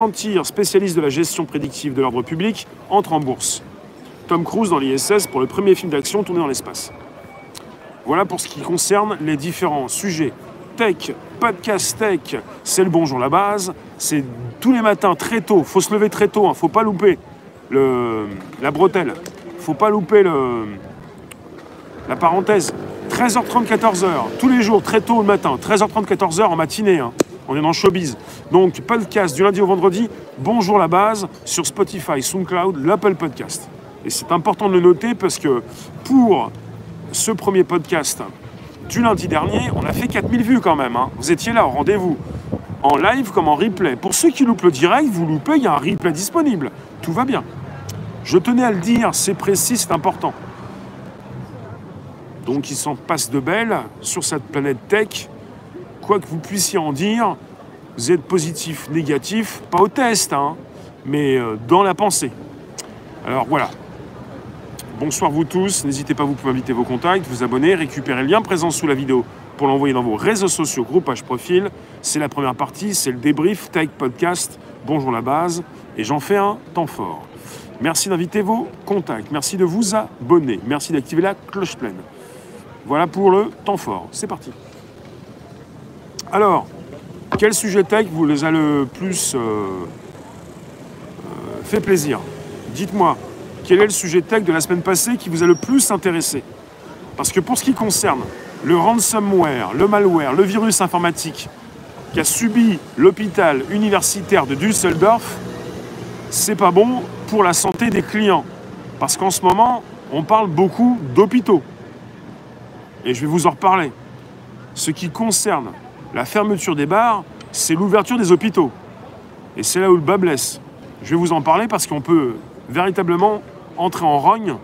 Palantir, spécialiste de la gestion prédictive de l'ordre public, entre en bourse. Tom Cruise dans l'ISS pour le premier film d'action tourné dans l'espace. Voilà pour ce qui concerne les différents sujets. Tech, podcast tech, c'est le bonjour la base. C'est tous les matins très tôt. Faut se lever très tôt. Hein, faut pas louper la bretelle. Faut pas louper la parenthèse. 13h30, 14h. Tous les jours, très tôt le matin. 13h30, 14h en matinée. Hein. On est dans le showbiz. Donc, podcast du lundi au vendredi. Bonjour la base sur Spotify, SoundCloud, l'Apple Podcast. Et c'est important de le noter parce que pour ce premier podcast du lundi dernier, on a fait 4000 vues quand même. Hein. Vous étiez là au rendez-vous. En live comme en replay. Pour ceux qui loupent le direct, vous loupez, il y a un replay disponible. Tout va bien. Je tenais à le dire, c'est précis, c'est important. Donc, il s'en passe de belles sur cette planète tech. Quoi que vous puissiez en dire, vous êtes positif, négatif, pas au test, hein, mais dans la pensée. Alors voilà. Bonsoir vous tous, n'hésitez pas, vous pouvez inviter vos contacts, vous abonner, récupérer le lien présent sous la vidéo pour l'envoyer dans vos réseaux sociaux, groupage profil. C'est la première partie, c'est le débrief, tech podcast, bonjour la base, et j'en fais un temps fort. Merci d'inviter vos contacts, merci de vous abonner, merci d'activer la cloche pleine. Voilà pour le temps fort, c'est parti. Alors, quel sujet tech vous les a le plus fait plaisir? Dites-moi, quel est le sujet tech de la semaine passée qui vous a le plus intéressé? Parce que pour ce qui concerne le ransomware, le malware, le virus informatique qu'a subi l'hôpital universitaire de Düsseldorf, c'est pas bon pour la santé des clients. Parce qu'en ce moment, on parle beaucoup d'hôpitaux. Et je vais vous en reparler. Ce qui concerne la fermeture des bars, c'est l'ouverture des hôpitaux. Et c'est là où le bas blesse. Je vais vous en parler parce qu'on peut véritablement entrer en rogne.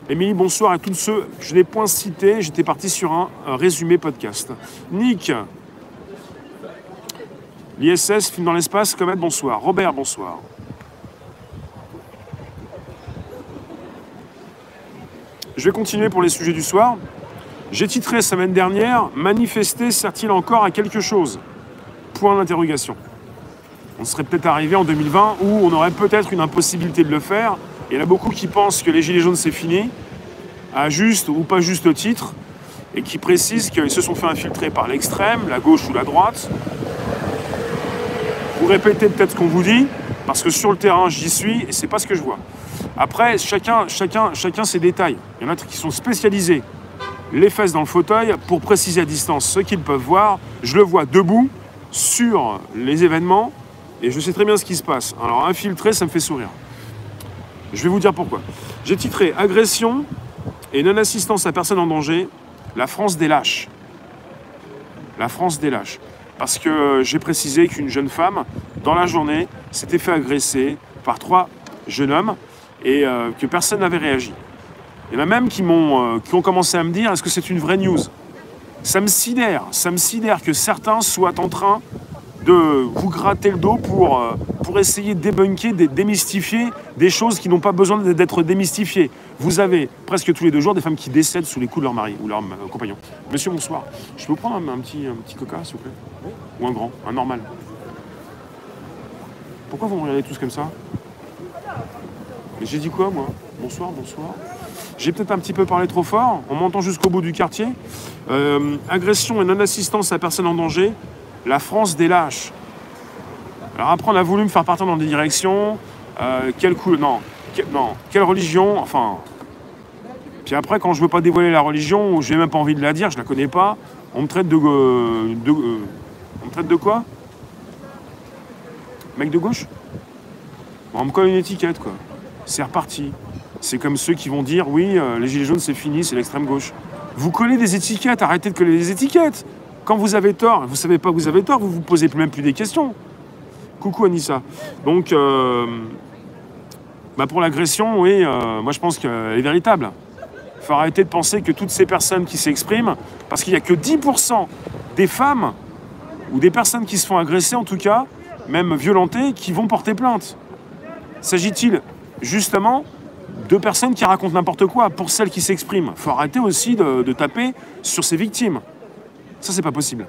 Émilie, bonsoir à tous ceux, je n'ai point cité, j'étais parti sur un résumé podcast. Nick, l'ISS, film dans l'espace, Comet, bonsoir. Robert, bonsoir. Je vais continuer pour les sujets du soir. J'ai titré la semaine dernière « Manifester sert-il encore à quelque chose ?» Point d'interrogation. On serait peut-être arrivé en 2020 où on aurait peut-être une impossibilité de le faire. Et il y en a beaucoup qui pensent que les Gilets jaunes c'est fini, à juste ou pas juste titre, et qui précisent qu'ils se sont fait infiltrer par l'extrême, la gauche ou la droite. Vous répétez peut-être ce qu'on vous dit, parce que sur le terrain j'y suis et c'est pas ce que je vois. Après, chacun ses détails. Il y en a qui sont spécialisés. Les fesses dans le fauteuil pour préciser à distance ce qu'ils peuvent voir. Je le vois debout sur les événements et je sais très bien ce qui se passe. Alors infiltré, ça me fait sourire. Je vais vous dire pourquoi. J'ai titré « Agression et non-assistance à personne en danger, la France des lâches ». La France des lâches. Parce que j'ai précisé qu'une jeune femme, dans la journée, s'était fait agresser par 3 jeunes hommes et que personne n'avait réagi. Il y en a même qui ont commencé à me dire « Est-ce que c'est une vraie news ?» Ça me sidère que certains soient en train de vous gratter le dos pour essayer de débunker, de démystifier des choses qui n'ont pas besoin d'être démystifiées. Vous avez presque tous les 2 jours des femmes qui décèdent sous les coups de leur mari ou leur compagnon. Monsieur, bonsoir. Je peux vous prendre un petit coca, s'il vous plaît? Ou un grand, un normal? Pourquoi vous me regardez tous comme ça? Mais j'ai dit quoi, moi? Bonsoir, bonsoir. J'ai peut-être un petit peu parlé trop fort. On m'entend jusqu'au bout du quartier. Agression et non-assistance à personne en danger. La France des lâches. Alors après, on a voulu me faire partir dans des directions. Quelle religion? Enfin. Puis après, quand je veux pas dévoiler la religion, ou j'ai même pas envie de la dire, je la connais pas, on me traite on me traite de quoi? Mec de gauche? On me colle une étiquette, quoi. C'est reparti. C'est comme ceux qui vont dire « Oui, les Gilets jaunes, c'est fini, c'est l'extrême gauche. » Vous collez des étiquettes, arrêtez de coller des étiquettes. Quand vous avez tort, vous savez pas que vous avez tort, vous vous posez même plus des questions. Coucou Anissa. Donc, pour l'agression, oui, moi je pense qu'elle est véritable. Il faut arrêter de penser que toutes ces personnes qui s'expriment, parce qu'il n'y a que 10% des femmes, ou des personnes qui se font agresser en tout cas, même violentées, qui vont porter plainte. S'agit-il justement de personnes qui racontent n'importe quoi pour celles qui s'expriment? Il faut arrêter aussi de taper sur ces victimes. Ça, c'est pas possible.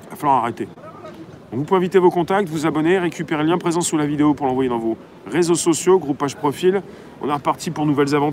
Il va falloir arrêter. Donc, vous pouvez inviter vos contacts, vous abonner, récupérer le lien présent sous la vidéo pour l'envoyer dans vos réseaux sociaux, groupage profil. On est reparti pour nouvelles aventures.